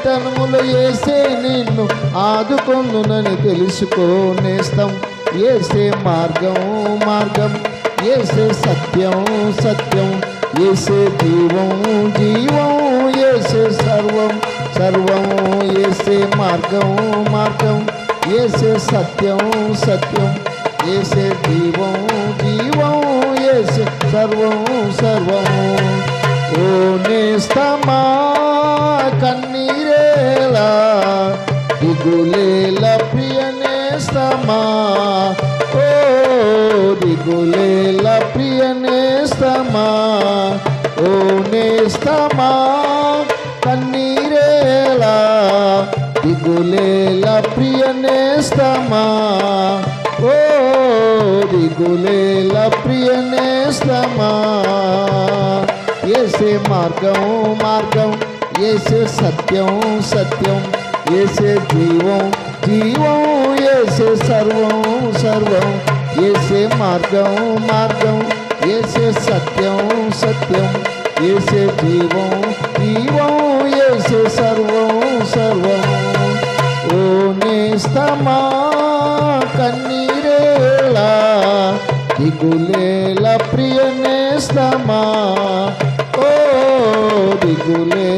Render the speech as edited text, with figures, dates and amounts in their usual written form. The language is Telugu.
తనములో ఏసే నిన్ను ఆదుకొందునని తెలుసుకోనేస్తాం. ఏసే మార్గం మార్గం, ఏసే సత్యం సత్యం, ఏసే జీవం జీవం, ఏసే సర్వం సర్వం. ఏసే మార్గం మార్గం, ఏసే సత్యం సత్యం, ఏసే జీవం జీవం, ఏసే సర్వం సర్వం. ఓ నేస్తమా కన్నీరేలా దిగులేల ప్రియ నేస్తమా, ఓ దిగులేల ప్రియ నేస్తమా, ఓ నేస్తమా కన్నీరేలా దిగులేల ప్రియ నేస్తమా, ఓ దిగులేల ప్రియ నేస్తమా. ఏసే మార్గం మార్గం, ఏసే సత్యం సత్యం, ఏసే జీవం జీవం, ఏసే సర్వం సర్వం. ఏసే మార్గం మార్గం, ఏసే సత్యం సత్యం, ఏసే జీవం జీవం, ఏసే సర్వం సర్వం. ఓ నేస్తమా కన్నీరేలా దిగులేల ప్రియ నేస్తమా, ఓ దిగులే